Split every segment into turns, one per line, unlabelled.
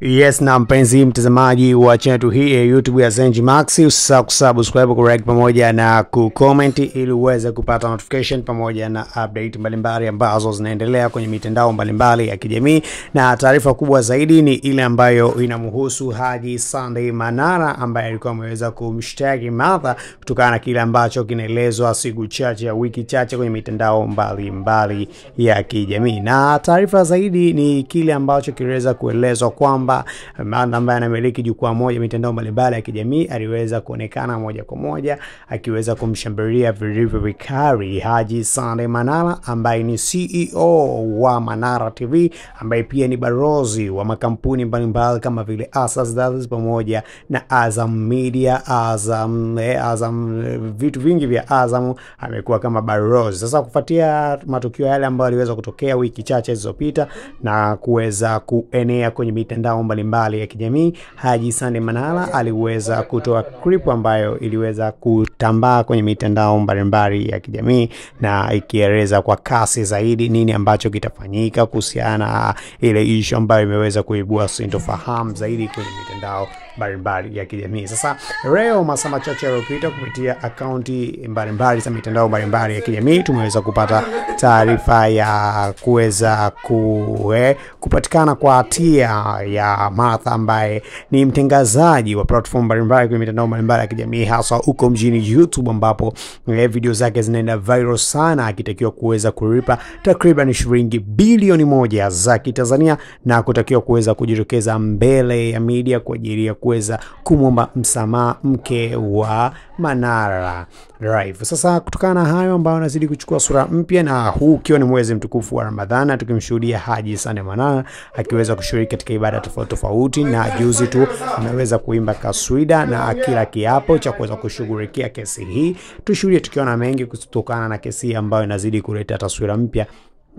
Yes, na mpenzi mtazamaji wa channel hii ya YouTube ya Zenji Max, usisahau kusubscribe, ku-like pamoja na ku-comment ili uweze kupata notification pamoja na update mbalimbali ambazo zinaendelea kwenye mitandao mbalimbali ya kijamii. Na taarifa kubwa zaidi ni ile ambayo inamhusu Haji Sunday Manara ambaye alikuwa ameweza kumshtaki Martha kutokana na kile ambacho kinaelezwa siku chache ya wiki chache kwenye mitandao mbalimbali ya kijamii. Na taarifa zaidi ni kile ambacho kiliweza kuelezwa kwamba Martha ambaye anamiliki jukwaa moja mitandao mbalimbali ya kijamii aliweza kuonekana moja kwa moja akiweza kumshambulia vilivyo vikali Haji Sunday Manara ambaye ni CEO wa Manara TV, ambaye pia ni balozi wa makampuni mbalimbali kama vile Asas Daily pamoja na Azam Media, Azam vitu vingi vya Azam amekuwa kama balozi. Sasa kufuatia matukio yale ambayo yaliweza kutokea wiki chache zilizopita na kuweza kuenea kwenye mitandao mbalimbali ya kijamii, Haji Sunday Manara aliweza kutoa clip ambayo iliweza kutambaa kwenye mitandao mbalimbali ya kijamii na ikieleza kwa kasi zaidi nini ambacho kitafanyika kuhusiana na ile issue ambayo imeweza kuibua sintofahamu zaidi kwenye mitandao mbalimbali ya kijamii. Sasa leo masaa machache yaliyopita kupitia akaunti mbalimbali za mitandao mbalimbali ya kijamii tumeweza kupata taarifa ya kuweza kupatikana kwa hatia ya Martha ambaye ni mtangazaji wa platform mbalimbali kwenye mitandao mbalimbali ya kijamii hasa huko mjini YouTube, ambapo video zake zinaenda viral sana akitakiwa kuweza kulipa takriban shilingi bilioni 1 za Kitanzania na kutakiwa kuweza kujitokeza mbele ya media kwa ajili ya kuweza kumwomba msamaha mke wa Manara live. Sasa kutokana na hayo ambayo anazidi kuchukua sura mpya, na huu ukiwa ni mwezi mtukufu wa Ramadhani, tukimshuhudia Haji Sunday Manara akiweza kushiriki katika ibada tofauti, na juzi tu ameweza kuimba kaswida na kila kiapo cha kuweza kushughulikia kesi hii. Tushuhudie tukiona mengi kutokana na kesi ambayo inazidi kuleta taswira mpya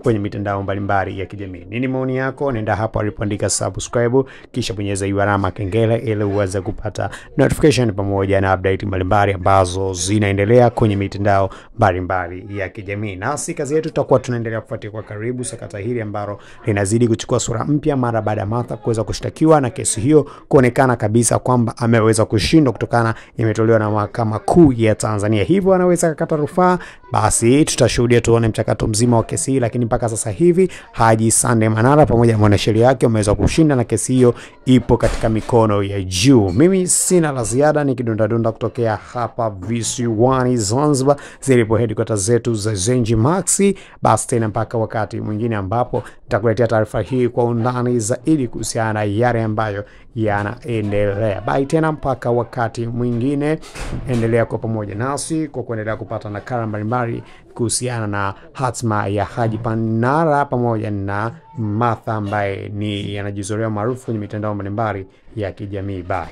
kwenye mitandao mbalimbali ya kijamii. Nini maoni yako? Nenda hapo alipoandika subscribe kisha bonyeza hiyo alama kengele ili uweze kupata notification pamoja na update mbalimbali ambazo zinaendelea kwenye mitandao mbalimbali ya kijamii. Nasi kazi yetu tutakuwa tunaendelea kufuatia kwa karibu sakata hili ambalo linazidi kuchukua sura mpya mara baada ya Martha kuweza kushtakiwa na kesi hiyo kuonekana kabisa kwamba ameweza kushindwa kutokana imetolewa na Mahakama Kuu ya Tanzania, hivyo anaweza kukata rufaa. Basi tutashuhudia tuone mchakato mzima wa kesi hii, lakini mpaka sasa hivi Haji Sunday Manara pamoja na mwanasheria wake wameweza kushinda na kesi hiyo ipo katika mikono ya juu. Mimi sina la ziada, nikidonda kutokea hapa visiwani Zanzibar zilipo headquarters zetu za Zenji Max. Basi tena mpaka wakati mwingine ambapo nitakuletea taarifa hii kwa undani zaidi kuhusiana na yale ambayo yanaendelea. Bye tena mpaka wakati mwingine, endelea kwa pamoja nasi kwa kuendelea kupata nakala mbalimbali kuhusiana na hatma ya Haji Manara pamoja na Martha ambaye ni anajizoea maarufu kwenye mitandao mbalimbali ya kijamii. Bye.